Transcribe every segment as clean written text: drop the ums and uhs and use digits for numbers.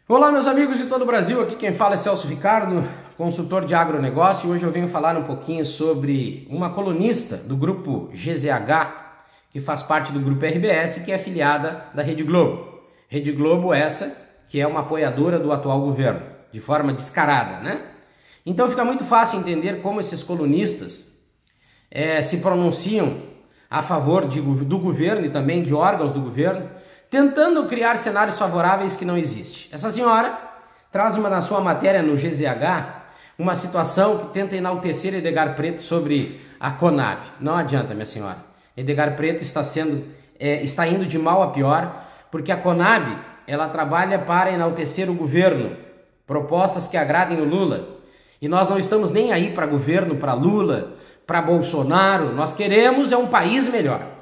Olá, meus amigos de todo o Brasil, aqui quem fala é Celso Ricardo, consultor de agronegócio, e hoje eu venho falar um pouquinho sobre uma colunista do grupo GZH, que faz parte do grupo RBS, que é afiliada da Rede Globo. Rede Globo essa que é uma apoiadora do atual governo, de forma descarada, né? Então fica muito fácil entender como esses colunistas se pronunciam a favor do governo e também de órgãos do governo, tentando criar cenários favoráveis que não existem. Essa senhora traz na sua matéria no GZH uma situação que tenta enaltecer Edgar Preto sobre a Conab. Não adianta, minha senhora. Edgar Preto está indo de mal a pior, porque a Conab ela trabalha para enaltecer o governo, propostas que agradem o Lula. E nós não estamos nem aí para governo, para Lula, para Bolsonaro. Nós queremos um país melhor.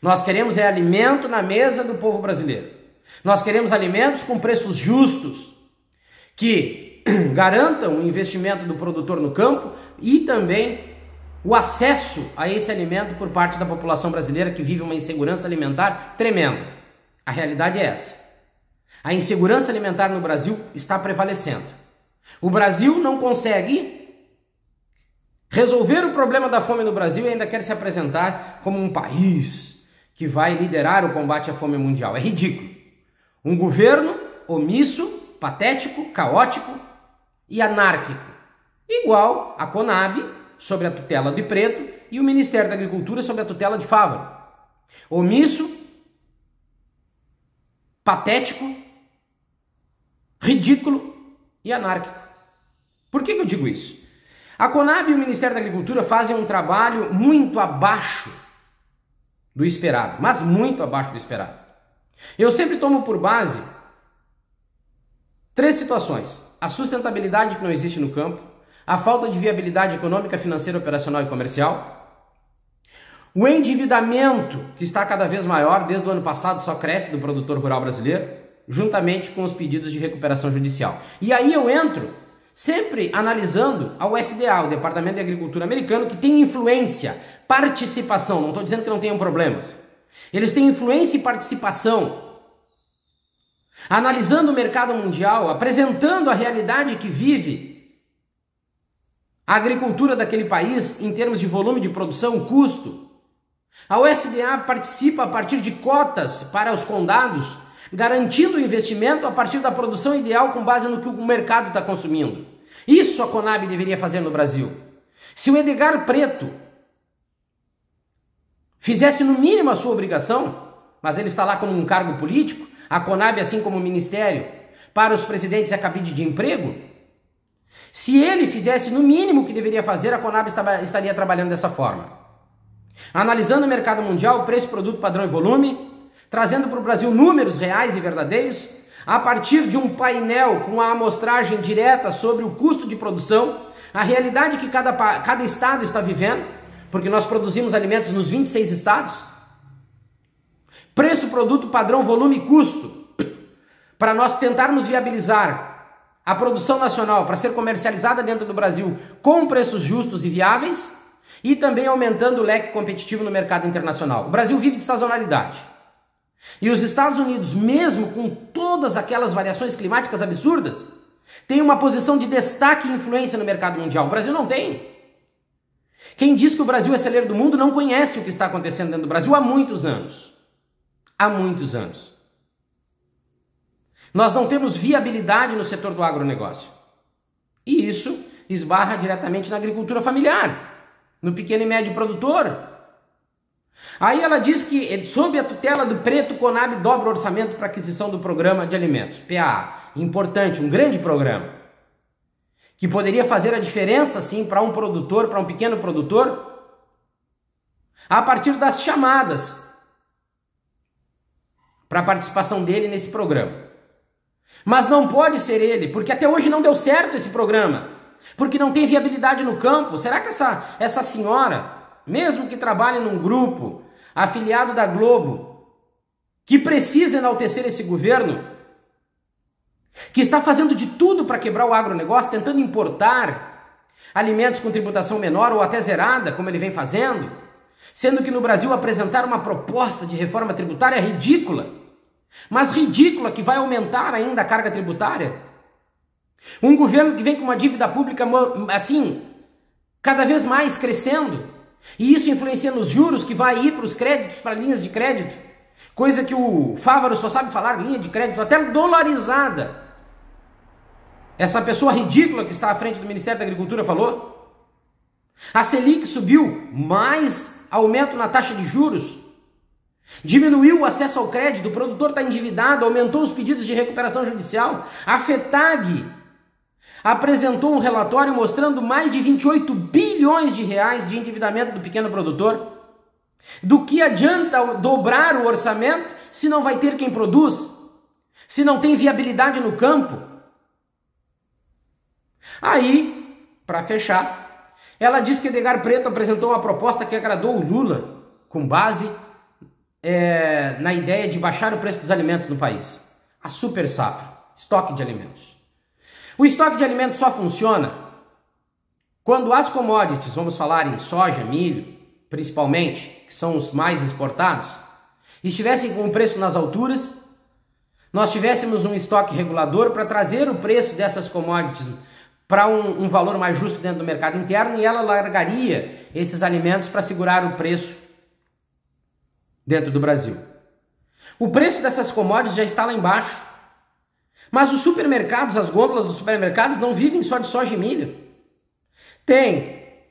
Nós queremos alimento na mesa do povo brasileiro. Nós queremos alimentos com preços justos, que garantam o investimento do produtor no campo e também o acesso a esse alimento por parte da população brasileira que vive uma insegurança alimentar tremenda. A realidade é essa. A insegurança alimentar no Brasil está prevalecendo. O Brasil não consegue resolver o problema da fome no Brasil e ainda quer se apresentar como um país que vai liderar o combate à fome mundial. É ridículo. Um governo omisso, patético, caótico e anárquico. Igual a Conab, sob a tutela de Preto, e o Ministério da Agricultura, sob a tutela de Fávaro. Omisso, patético, ridículo e anárquico. Por que eu digo isso? A Conab e o Ministério da Agricultura fazem um trabalho muito abaixo do esperado, mas muito abaixo do esperado. Eu sempre tomo por base três situações: a sustentabilidade que não existe no campo, a falta de viabilidade econômica, financeira, operacional e comercial, o endividamento que está cada vez maior, desde o ano passado só cresce do produtor rural brasileiro, juntamente com os pedidos de recuperação judicial. E aí eu entro sempre analisando a USDA, o Departamento de Agricultura americano, que tem influência, participação, não estou dizendo que não tenham problemas. Eles têm influência e participação, analisando o mercado mundial, apresentando a realidade que vive a agricultura daquele país em termos de volume de produção, custo. A USDA participa a partir de cotas para os condados, garantindo o investimento a partir da produção ideal com base no que o mercado está consumindo. Isso a Conab deveria fazer no Brasil. Se o Edgar Preto fizesse no mínimo a sua obrigação, mas ele está lá como um cargo político, a Conab, assim como o Ministério, para os presidentes é cabide de emprego, se ele fizesse no mínimo o que deveria fazer, a Conab estaria trabalhando dessa forma. Analisando o mercado mundial, preço, produto, padrão e volume, trazendo para o Brasil números reais e verdadeiros, a partir de um painel com a amostragem direta sobre o custo de produção, a realidade que cada estado está vivendo, porque nós produzimos alimentos nos 26 estados, preço, produto, padrão, volume e custo, para nós tentarmos viabilizar a produção nacional para ser comercializada dentro do Brasil com preços justos e viáveis, e também aumentando o leque competitivo no mercado internacional. O Brasil vive de sazonalidade. E os Estados Unidos, mesmo com todas aquelas variações climáticas absurdas, têm uma posição de destaque e influência no mercado mundial. O Brasil não tem. Quem diz que o Brasil é celeiro do mundo não conhece o que está acontecendo dentro do Brasil há muitos anos. Há muitos anos. Nós não temos viabilidade no setor do agronegócio. E isso esbarra diretamente na agricultura familiar, no pequeno e médio produtor. Aí ela diz que, sob a tutela do Preto, Conab dobra o orçamento para aquisição do programa de alimentos, PAA. Importante, um grande programa, que poderia fazer a diferença, sim, para um produtor, para um pequeno produtor, a partir das chamadas para a participação dele nesse programa. Mas não pode ser ele, porque até hoje não deu certo esse programa, porque não tem viabilidade no campo. Será que essa senhora, mesmo que trabalhe num grupo afiliado da Globo, que precisa enaltecer esse governo, que está fazendo de tudo para quebrar o agronegócio, tentando importar alimentos com tributação menor ou até zerada, como ele vem fazendo, sendo que no Brasil apresentar uma proposta de reforma tributária é ridícula. mas ridícula, que vai aumentar ainda a carga tributária. Um governo que vem com uma dívida pública, assim, cada vez mais crescendo, e isso influencia nos juros que vai ir para os créditos, para linhas de crédito, coisa que o Fávaro só sabe falar, linha de crédito até dolarizada. Essa pessoa ridícula que está à frente do Ministério da Agricultura falou. A Selic subiu, mais aumento na taxa de juros. Diminuiu o acesso ao crédito, o produtor está endividado, aumentou os pedidos de recuperação judicial. A FETAG apresentou um relatório mostrando mais de 28 bilhões de reais de endividamento do pequeno produtor. Do que adianta dobrar o orçamento se não vai ter quem produz? Se não tem viabilidade no campo? Aí, para fechar, ela diz que Edgar Preto apresentou uma proposta que agradou o Lula, com base na ideia de baixar o preço dos alimentos no país. A super safra, estoque de alimentos. O estoque de alimentos só funciona quando as commodities, vamos falar em soja, milho, principalmente, que são os mais exportados, estivessem com o preço nas alturas, nós tivéssemos um estoque regulador para trazer o preço dessas commodities para um valor mais justo dentro do mercado interno, e ela largaria esses alimentos para segurar o preço dentro do Brasil. O preço dessas commodities já está lá embaixo. Mas os supermercados, as gôndolas dos supermercados não vivem só de soja e milho. Tem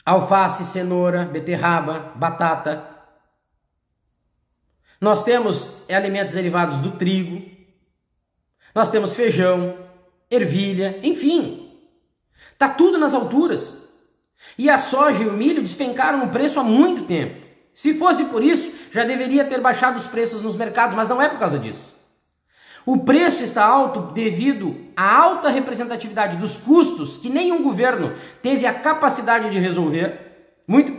alface, cenoura, beterraba, batata. Nós temos alimentos derivados do trigo. Nós temos feijão, ervilha, enfim. Tá tudo nas alturas. E a soja e o milho despencaram no preço há muito tempo. Se fosse por isso, já deveria ter baixado os preços nos mercados, mas não é por causa disso. O preço está alto devido à alta representatividade dos custos que nenhum governo teve a capacidade de resolver. Muito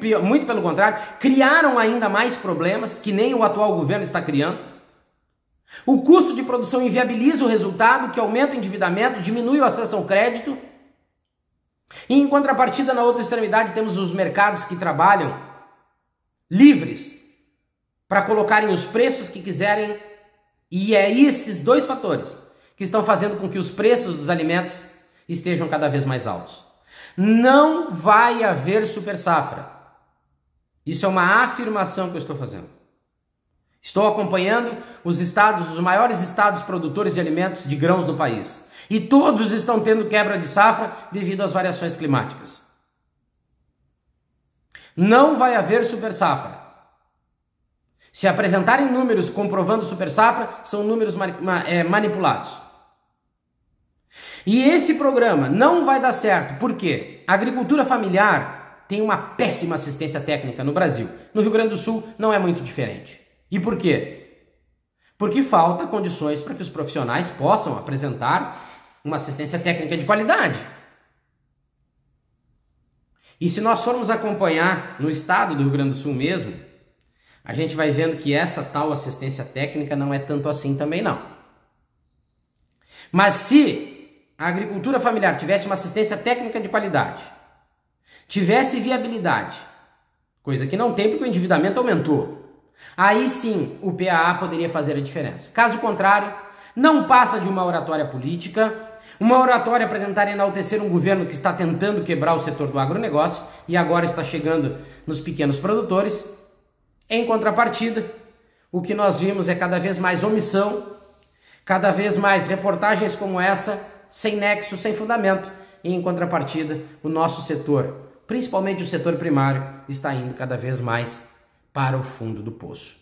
pelo contrário, criaram ainda mais problemas que nem o atual governo está criando. O custo de produção inviabiliza o resultado, que aumenta o endividamento, diminui o acesso ao crédito. E em contrapartida, na outra extremidade, temos os mercados que trabalham livres para colocarem os preços que quiserem, e é esses dois fatores que estão fazendo com que os preços dos alimentos estejam cada vez mais altos. Não vai haver super safra. Isso é uma afirmação que eu estou fazendo. Estou acompanhando os maiores estados produtores de alimentos de grãos no país, e todos estão tendo quebra de safra devido às variações climáticas. Não vai haver super safra. Se apresentarem números comprovando super safra, são números manipulados. E esse programa não vai dar certo, porque a agricultura familiar tem uma péssima assistência técnica no Brasil. No Rio Grande do Sul não é muito diferente. E por quê? Porque falta condições para que os profissionais possam apresentar uma assistência técnica de qualidade. E se nós formos acompanhar no estado do Rio Grande do Sul mesmo, a gente vai vendo que essa tal assistência técnica não é tanto assim também não. Mas se a agricultura familiar tivesse uma assistência técnica de qualidade, tivesse viabilidade, coisa que não tem porque o endividamento aumentou, aí sim o PAA poderia fazer a diferença. Caso contrário, não passa de uma oratória política, uma oratória para tentar enaltecer um governo que está tentando quebrar o setor do agronegócio e agora está chegando nos pequenos produtores. Em contrapartida, o que nós vimos é cada vez mais omissão, cada vez mais reportagens como essa, sem nexo, sem fundamento, e em contrapartida, o nosso setor, principalmente o setor primário, está indo cada vez mais para o fundo do poço.